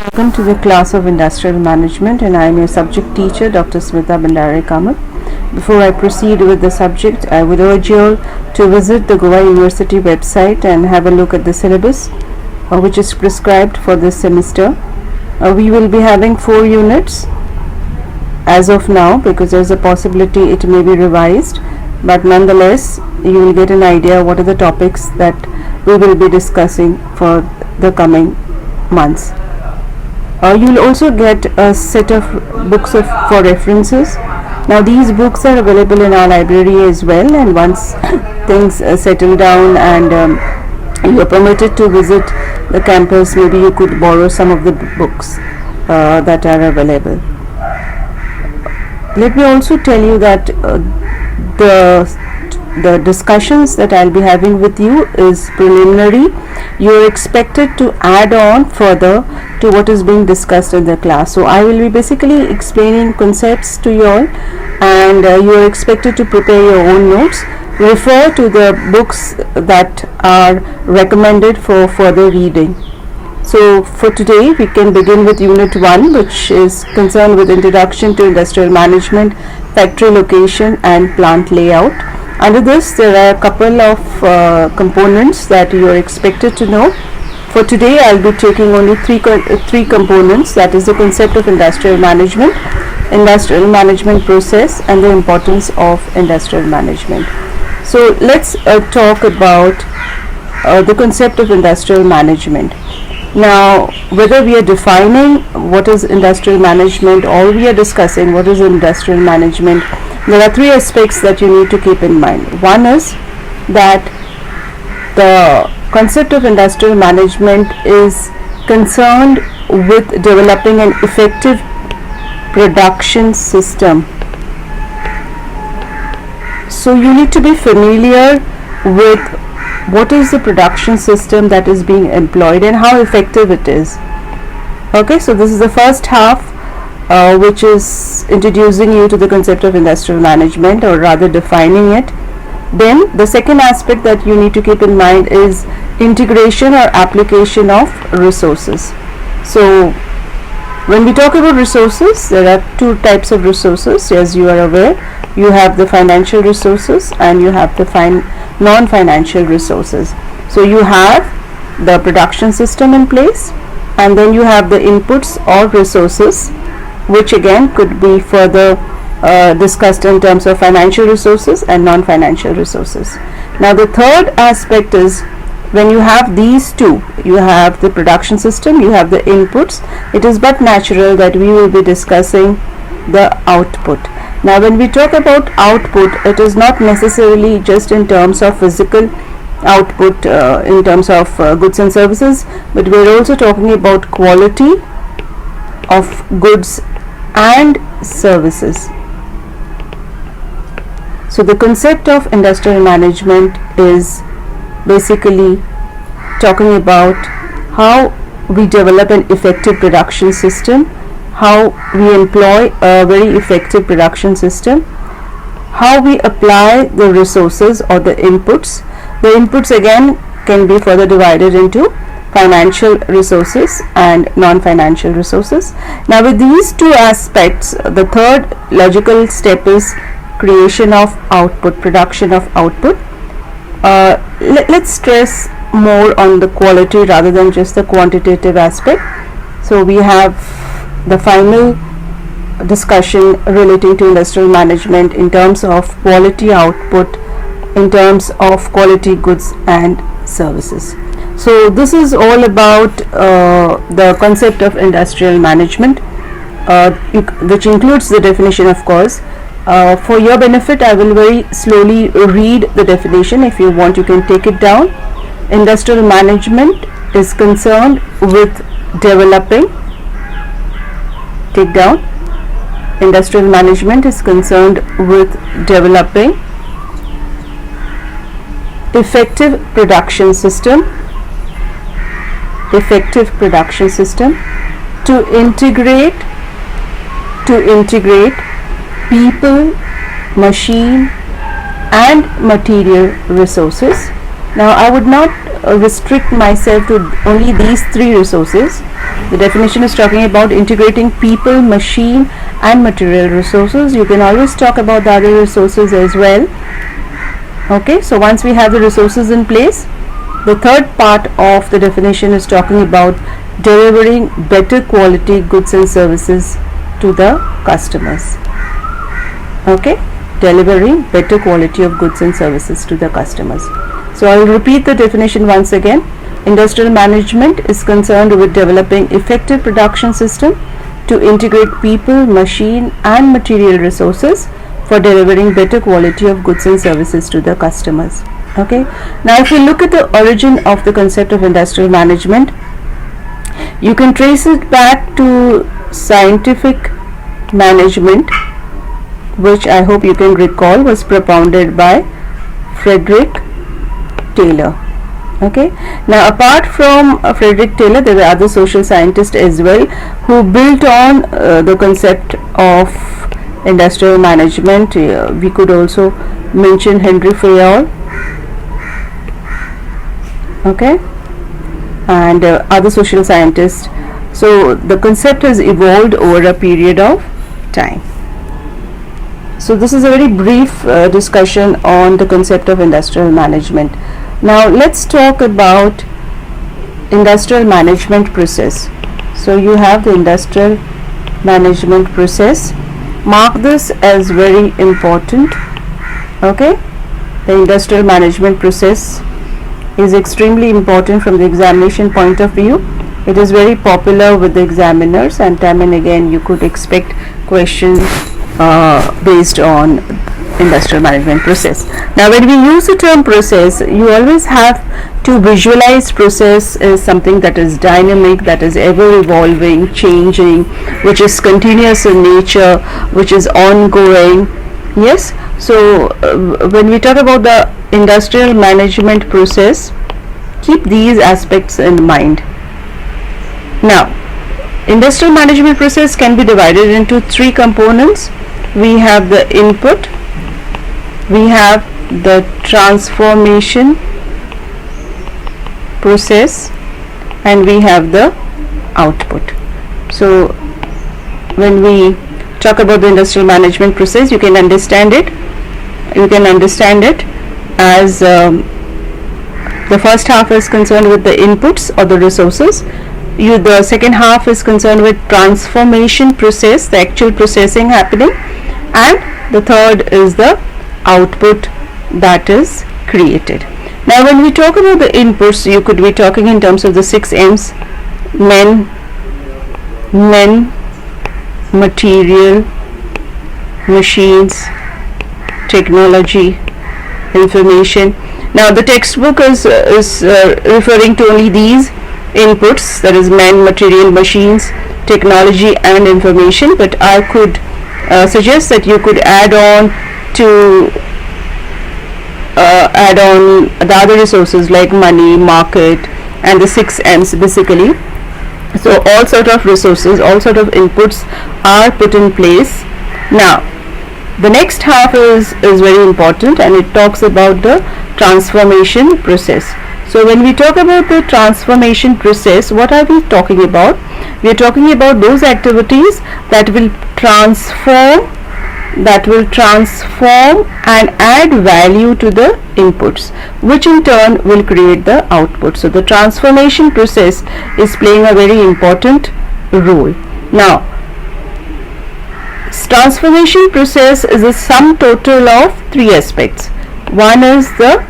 Welcome to the class of Industrial Management, and I am your subject teacher, Dr. Smita Bandare Kamath. Before I proceed with the subject, I would urge you all to visit the Goa University website and have a look at the syllabus which is prescribed for this semester. We will be having 4 units as of now, because there is a possibility it may be revised, but nonetheless you will get an idea what are the topics that we will be discussing for the coming months. You will also get a set of books for references. Now these books are available in our library as well, and once things settle down and you are permitted to visit the campus, maybe you could borrow some of the books that are available. Let me also tell you that the discussions that I'll be having with you is preliminary. You're expected to add on further to what is being discussed in the class. So I will be basically explaining concepts to you all, and you're expected to prepare your own notes. Refer to the books that are recommended for further reading. So for today we can begin with Unit 1, which is concerned with Introduction to Industrial Management, Factory Location and Plant Layout. Under this there are a couple of components that you are expected to know. For today I'll be taking only three components, that is the concept of industrial management process, and the importance of industrial management. So let's talk about the concept of industrial management. Now, whether we are defining what is industrial management or we are discussing what is industrial management, there are 3 aspects that you need to keep in mind. One is that the concept of industrial management is concerned with developing an effective production system. So you need to be familiar with what is the production system that is being employed and how effective it is. Okay, so this is the first half, which is introducing you to the concept of industrial management, or rather defining it. Then the second aspect that you need to keep in mind is integration or application of resources. So when we talk about resources, there are 2 types of resources, as you are aware. You have the financial resources and you have the non-financial resources. So you have the production system in place, and then you have the inputs or resources, which again could be further discussed in terms of financial resources and non-financial resources. Now the third aspect is, when you have these 2, you have the production system, you have the inputs, it is but natural that we will be discussing the output. Now when we talk about output, it is not necessarily just in terms of physical output in terms of goods and services, but we are also talking about quality of goods and services. So the concept of industrial management is basically talking about how we develop an effective production system, how we employ a very effective production system, how we apply the resources or the inputs. The inputs again can be further divided into financial resources and non-financial resources. Now with these 2 aspects, the third logical step is creation of output, production of output. Let's stress more on the quality rather than just the quantitative aspect. So we have the final discussion relating to industrial management in terms of quality output, in terms of quality goods and services. So this is all about the concept of industrial management, which includes the definition, of course. For your benefit, I will very slowly read the definition. If you want, you can take it down. Industrial management is concerned with developing, take down, industrial management is concerned with developing effective production system to integrate people, machine and material resources Now I would not restrict myself to only these three resources. The definition is talking about integrating people, machine and material resources. You can always talk about the other resources as well. Okay, so once we have the resources in place, the third part of the definition is talking about delivering better quality goods and services to the customers. Okay, delivering better quality of goods and services to the customers. So I will repeat the definition once again. Industrial management is concerned with developing effective production system to integrate people, machine and material resources for delivering better quality of goods and services to the customers. Okay, now if we look at the origin of the concept of industrial management, you can trace it back to scientific management, which I hope you can recall was propounded by Frederick Taylor. Okay, now apart from Frederick Taylor, there were other social scientists as well who built on the concept of industrial management. We could also mention Henry Fayol, okay, and other social scientists. So the concept has evolved over a period of time. So this is a very brief discussion on the concept of industrial management. Now let's talk about industrial management process. So you have the industrial management process. Mark this as very important. Okay, the industrial management process is extremely important from the examination point of view. It is very popular with the examiners, and time and again you could expect questions based on industrial management process. Now when we use the term process, you always have to visualize process as something that is dynamic, that is ever evolving, changing, which is continuous in nature, which is ongoing. Yes, so when we talk about the industrial management process, keep these aspects in mind. Now industrial management process can be divided into three components. We have the input, we have the transformation process, and we have the output. So when we talk about the industrial management process, you can understand it as the first half is concerned with the inputs or the resources. The second half is concerned with transformation process, the actual processing happening, and the third is the output that is created. Now when we talk about the inputs, you could be talking in terms of the 6 M's: men, material, machines, technology, information. Now the textbook is referring to only these inputs, that is men, material, machines, technology and information, but I could suggest that you could add on the other resources like money, market and the 6 M's basically. So all sort of resources, all sort of inputs are put in place. Now the next half is very important, and it talks about the transformation process. So when we talk about the transformation process, what are we talking about? We are talking about those activities that will transform and add value to the inputs, which in turn will create the output. So the transformation process is playing a very important role. Now transformation process is a sum total of 3 aspects. One is the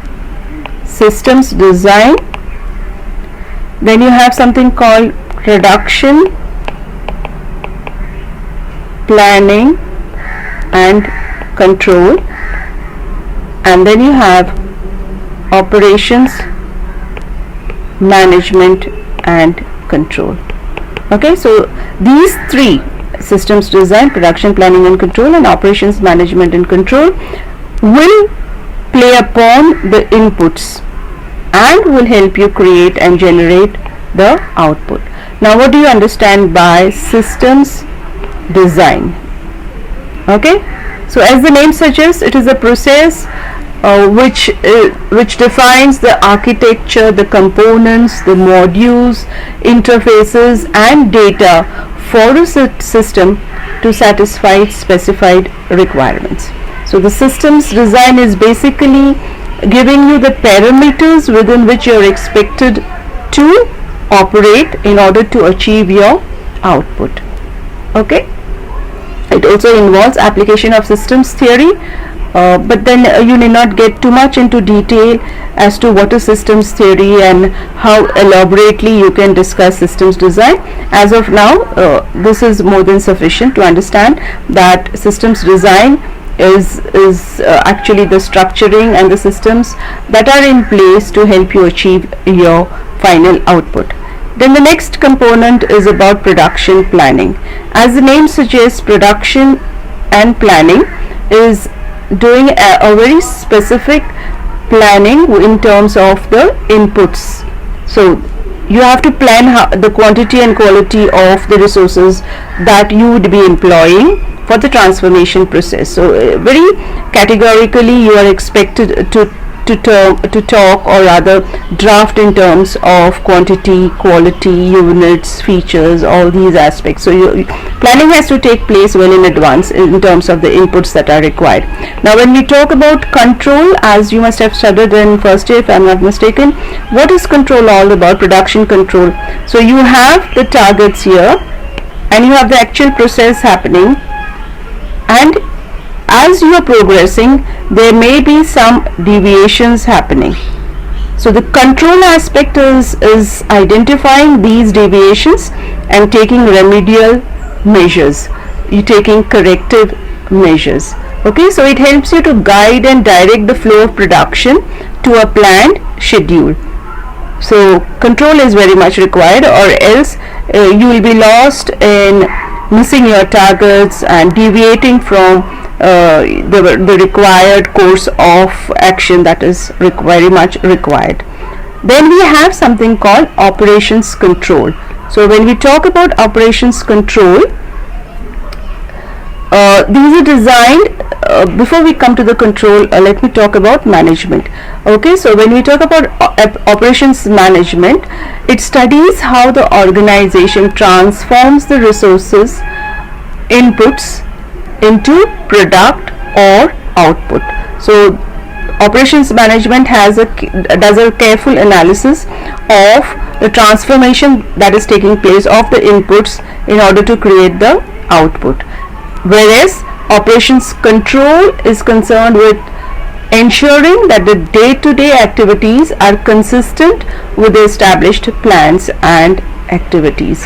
systems design, then you have something called production, planning and control, and then you have operations, management and control. Okay, so these 3, systems design, production, planning and control, and operations, management and control, will play upon the inputs and will help you create and generate the output. Now what do you understand by systems design? Okay, so as the name suggests, it is a process which defines the architecture, the components, the modules, interfaces, and data for a system to satisfy its specified requirements. So the systems design is basically giving you the parameters within which you are expected to operate in order to achieve your output. Okay. It also involves application of systems theory, but then you need not get too much into detail as to what is systems theory and how elaborately you can discuss systems design. As of now, this is more than sufficient to understand that systems design is actually the structuring and the systems that are in place to help you achieve your final output. Then the next component is about production planning. As the name suggests, production and planning is doing a very specific planning in terms of the inputs. So you have to plan the quantity and quality of the resources that you would be employing for the transformation process. So very categorically you are expected to talk, or rather draft, in terms of quantity, quality, units, features, all these aspects. So planning has to take place well in advance in terms of the inputs that are required. Now when we talk about control, as you must have studied in first year if I am not mistaken, what is control all about? Production control. So you have the targets here and you have the actual process happening, and as you are progressing there may be some deviations happening. So the control aspect is identifying these deviations and taking remedial measures, you taking corrective measures. Okay, so it helps you to guide and direct the flow of production to a planned schedule. So control is very much required, or else you will be lost in missing your targets and deviating from the required course of action that is very much required. Then we have something called operations control. So when we talk about operations control, these are designed, before we come to the control, let me talk about management. Okay, so when we talk about operations management, it studies how the organization transforms the resources, inputs into product or output. So operations management does a careful analysis of the transformation that is taking place of the inputs in order to create the output, whereas operations control is concerned with ensuring that the day-to-day activities are consistent with the established plans and activities,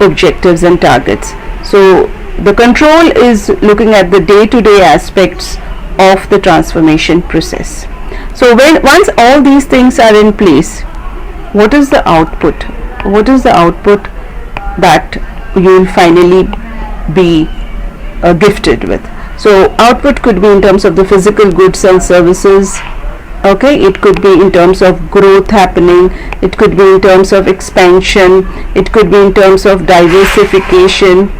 objectives and targets. So the control is looking at the day-to-day aspects of the transformation process. So once all these things are in place, what is the output? What is the output that you will finally be gifted with? So output could be in terms of the physical goods and services. Okay, it could be in terms of growth happening, it could be in terms of expansion, it could be in terms of diversification,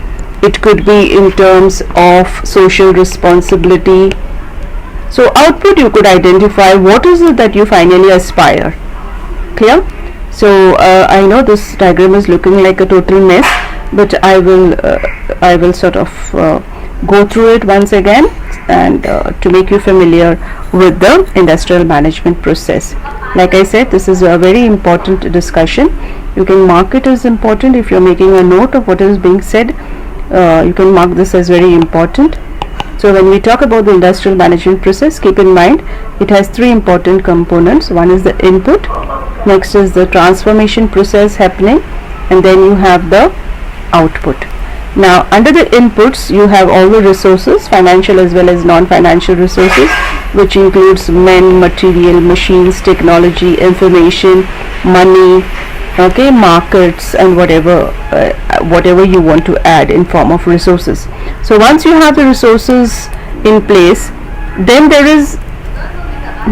it could be in terms of social responsibility. So output, you could identify what is it that you finally aspire. Clear? So I know this diagram is looking like a total mess, but I will sort of go through it once again and to make you familiar with the industrial management process. Like I said, this is a very important discussion. You can mark it as important if you're making a note of what is being said. You can mark this as very important. So when we talk about the industrial management process, keep in mind it has three important components. One is the input, next is the transformation process happening, and then you have the output. Now under the inputs you have all the resources, financial as well as non-financial resources, which includes men, material, machines, technology, information, money, okay, markets, and whatever you want to add in form of resources. So once you have the resources in place, then there is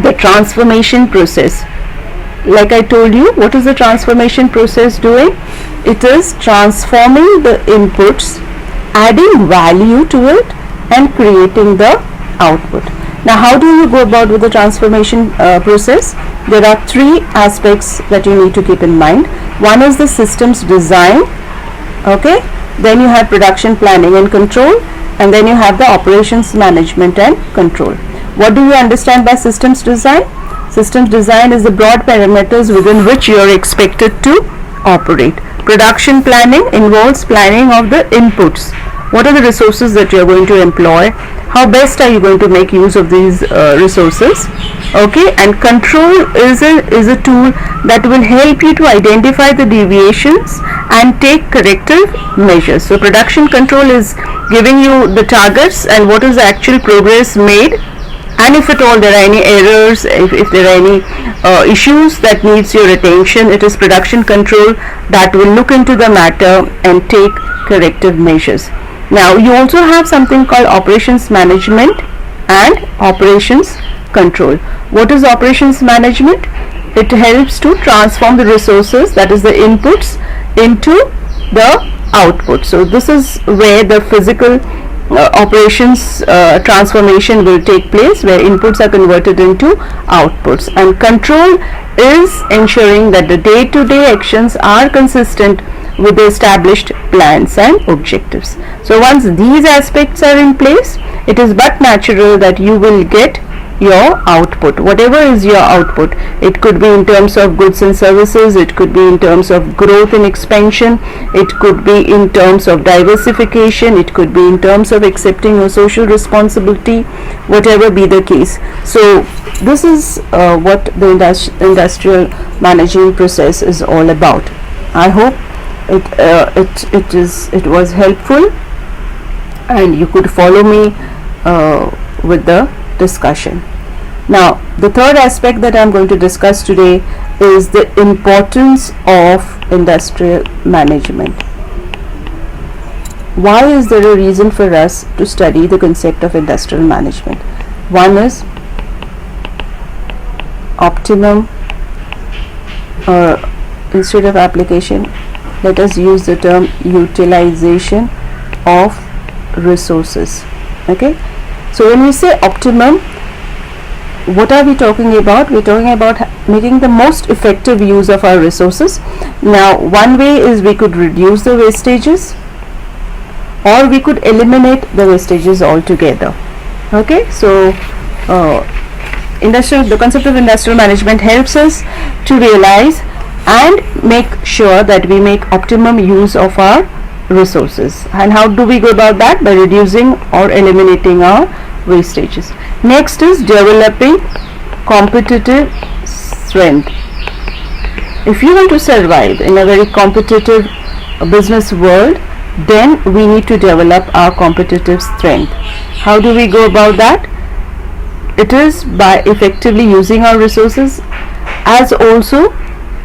the transformation process. Like I told you, what is the transformation process doing? It is transforming the inputs, adding value to it, and creating the output. Now, how do you go about with the transformation process? There are three aspects that you need to keep in mind. One is the systems design, okay, then you have production planning and control, and then you have the operations management and control. What do you understand by systems design? Systems design is the broad parameters within which you are expected to operate. Production planning involves planning of the inputs. What are the resources that you are going to employ? How best are you going to make use of these resources? Okay, and control is a tool that will help you to identify the deviations and take corrective measures. So production control is giving you the targets and what is the actual progress made, and if at all there are any errors, if there are any issues that needs your attention, it is production control that will look into the matter and take corrective measures. Now, you also have something called operations management and operations control. What is operations management? It helps to transform the resources, that is the inputs, into the output. So this is where the physical operations transformation will take place, where inputs are converted into outputs, and control is ensuring that the day-to-day actions are consistent with the established plans and objectives. So once these aspects are in place, it is but natural that you will get your output, whatever is your output. It could be in terms of goods and services, it could be in terms of growth and expansion, it could be in terms of diversification, it could be in terms of accepting your social responsibility, whatever be the case. So this is what the industrial managing process is all about. I hope it was helpful and you could follow me with the discussion. Now, the third aspect that I am going to discuss today is the importance of industrial management. Why is there a reason for us to study the concept of industrial management? One is optimum, instead of application, let us use the term utilization of resources. Okay, so when we say optimum, what are we talking about? We're talking about making the most effective use of our resources. Now, one way is we could reduce the wastages, or we could eliminate the wastages altogether. Okay, so the concept of industrial management helps us to realize and make sure that we make optimum use of our resources. And how do we go about that? By reducing or eliminating our wastages. Next is developing competitive strength. If you want to survive in a very competitive business world, then we need to develop our competitive strength. How do we go about that? It is by effectively using our resources, as also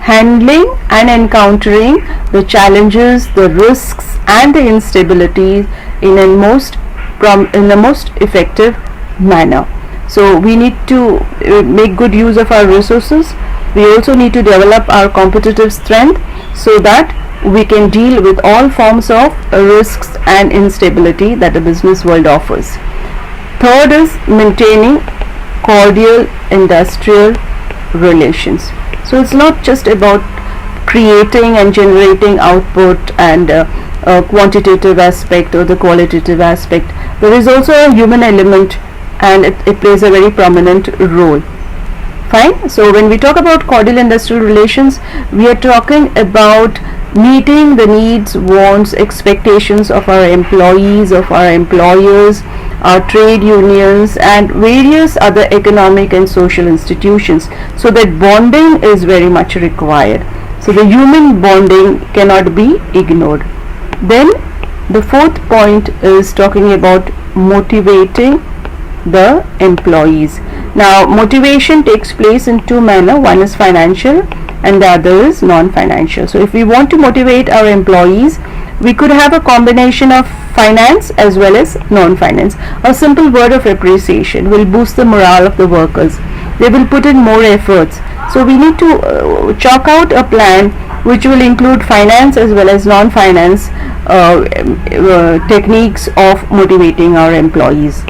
handling and encountering the challenges, the risks and the instabilities in the most effective manner. So we need to make good use of our resources. We also need to develop our competitive strength so that we can deal with all forms of risks and instability that the business world offers. Third is maintaining cordial industrial relations. So it's not just about creating and generating output and quantitative aspect or the qualitative aspect. There is also a human element, and it plays a very prominent role. Fine. So when we talk about cordial industrial relations, we are talking about meeting the needs, wants, expectations of our employees, of our employers, our trade unions and various other economic and social institutions. So that bonding is very much required. So the human bonding cannot be ignored. Then the fourth point is talking about motivating the employees. Now, motivation takes place in two manners. One is financial and the other is non-financial. So if we want to motivate our employees, we could have a combination of finance as well as non-finance. A simple word of appreciation will boost the morale of the workers. They will put in more efforts. So we need to chalk out a plan which will include finance as well as non-finance techniques of motivating our employees.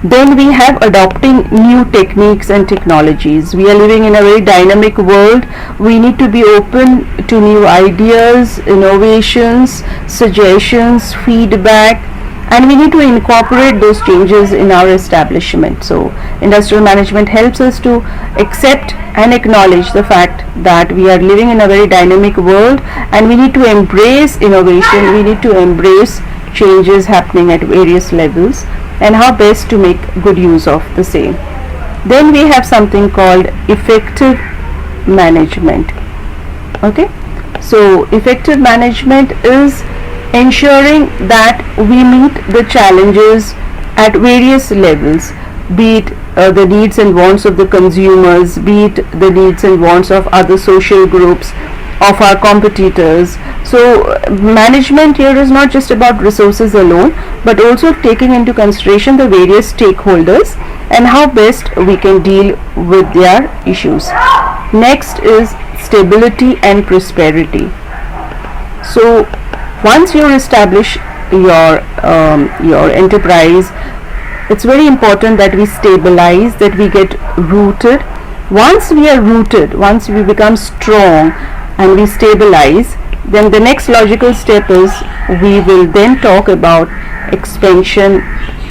Then we have adopting new techniques and technologies. We are living in a very dynamic world. We need to be open to new ideas, innovations, suggestions, feedback, and we need to incorporate those changes in our establishment. So industrial management helps us to accept and acknowledge the fact that we are living in a very dynamic world, and we need to embrace innovation, we need to embrace changes happening at various levels, and how best to make good use of the same. Then we have something called effective management. Okay, so effective management is ensuring that we meet the challenges at various levels, be it the needs and wants of the consumers, be it the needs and wants of other social groups, of our competitors. So management here is not just about resources alone, but also taking into consideration the various stakeholders and how best we can deal with their issues. Next is stability and prosperity. So once you establish your enterprise, it's very important that we stabilize, that we get rooted. Once we are rooted, once we become strong and we stabilize, then the next logical step is we will then talk about expansion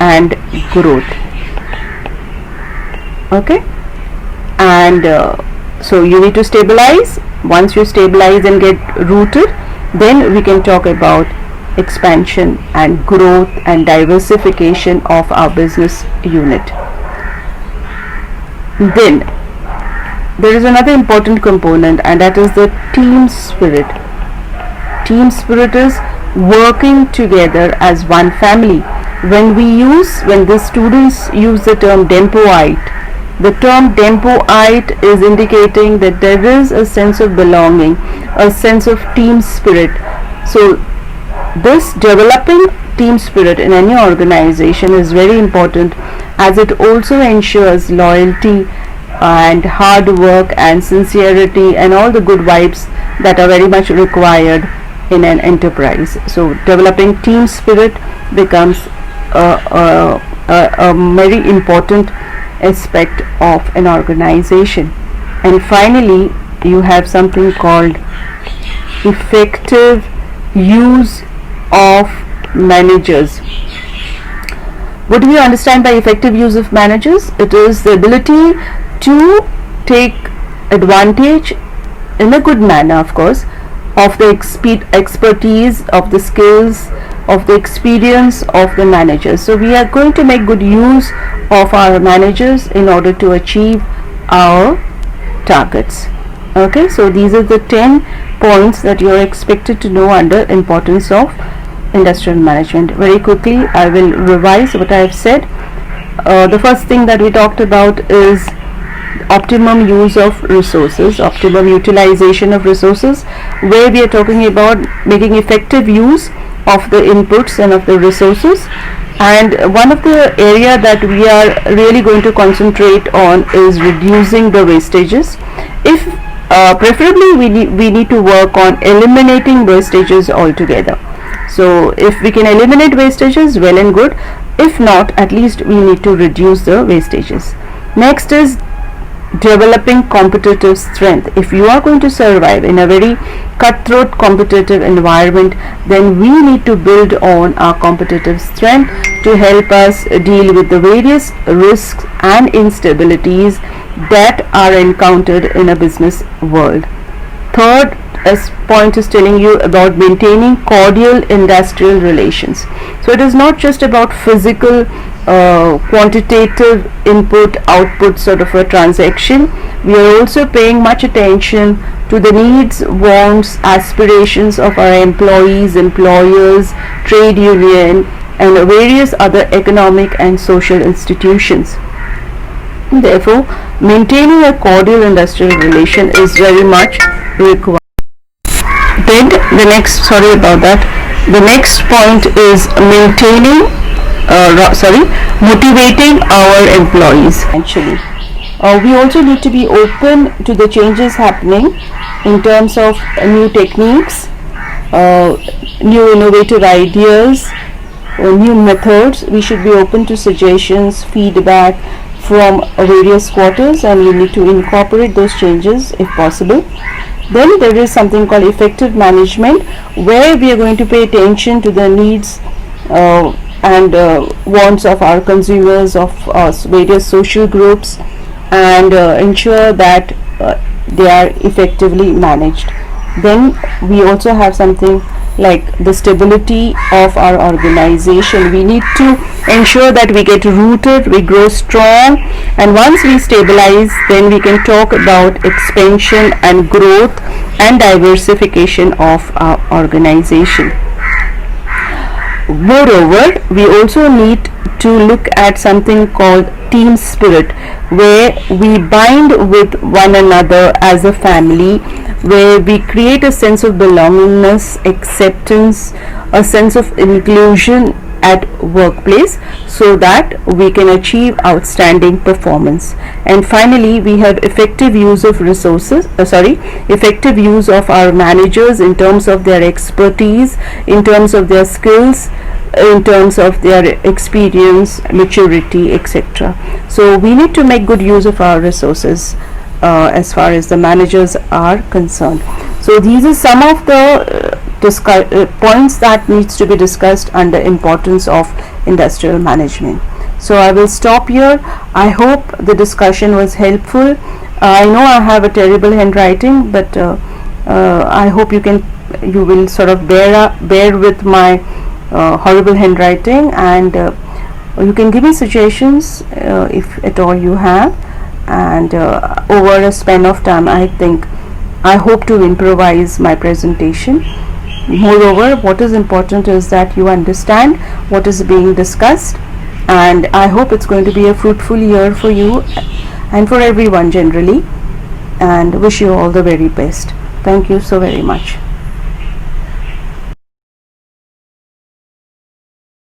and growth. Okay, and so you need to stabilize. Once you stabilize and get rooted, then we can talk about expansion and growth and diversification of our business unit. Then there is another important component, and that is the team spirit. Team spirit is working together as one family. When the students use the term Dempoite, the term Dempoite is indicating that there is a sense of belonging, a sense of team spirit. So this developing team spirit in any organization is very important, as it also ensures loyalty and hard work and sincerity and all the good vibes that are very much required in an enterprise. So developing team spirit becomes a very important aspect of an organization. And finally, you have something called effective use of managers. What do you understand by effective use of managers? It is the ability to take advantage in a good manner, of course, of the expertise, of the skills, of the experience of the managers. So we are going to make good use of our managers in order to achieve our targets. Okay, so these are the 10 points that you are expected to know under importance of industrial management. Very quickly, I will revise what I have said. The first thing that we talked about is optimum use of resources, optimum utilization of resources, where we are talking about making effective use of the inputs and of the resources. And one of the area that we are really going to concentrate on is reducing the wastages. If preferably we need to work on eliminating wastages altogether. So if we can eliminate wastages, well and good. If not, at least we need to reduce the wastages. Next is developing competitive strength. If you are going to survive in a very cutthroat competitive environment, then we need to build on our competitive strength to help us deal with the various risks and instabilities that are encountered in a business world. Third point is telling you about maintaining cordial industrial relations. So it is not just about physical quantitative input output sort of a transaction. We are also paying much attention to the needs, wants, aspirations of our employees, employers, trade union, and various other economic and social institutions. Therefore, maintaining a cordial industrial relation is very much required. Then the next point is motivating our employees. Actually, we also need to be open to the changes happening in terms of new techniques, new innovative ideas, new methods. We should be open to suggestions, feedback from various quarters, and you need to incorporate those changes if possible. Then there is something called effective management, where we are going to pay attention to the needs and wants of our consumers, of various social groups, and ensure that they are effectively managed. Then we also have something like the stability of our organization. We need to ensure that we get rooted, we grow strong, and once we stabilize, then we can talk about expansion and growth and diversification of our organization. Moreover, we also need to look at something called team spirit, where we bind with one another as a family, where we create a sense of belongingness, acceptance, a sense of inclusion at workplace, so that we can achieve outstanding performance. And finally, we have effective use of resources, effective use of our managers in terms of their expertise, in terms of their skills, in terms of their experience, maturity, etc. So we need to make good use of our resources as far as the managers are concerned. So these are some of the points that needs to be discussed under importance of industrial management. So I will stop here. I hope the discussion was helpful. I know I have a terrible handwriting, but I hope you will sort of bear with my horrible handwriting, and you can give me suggestions if at all you have, and over a span of time, I hope to improvise my presentation. Moreover, what is important is that you understand what is being discussed, and I hope it's going to be a fruitful year for you and for everyone generally, and wish you all the very best. Thank you so very much.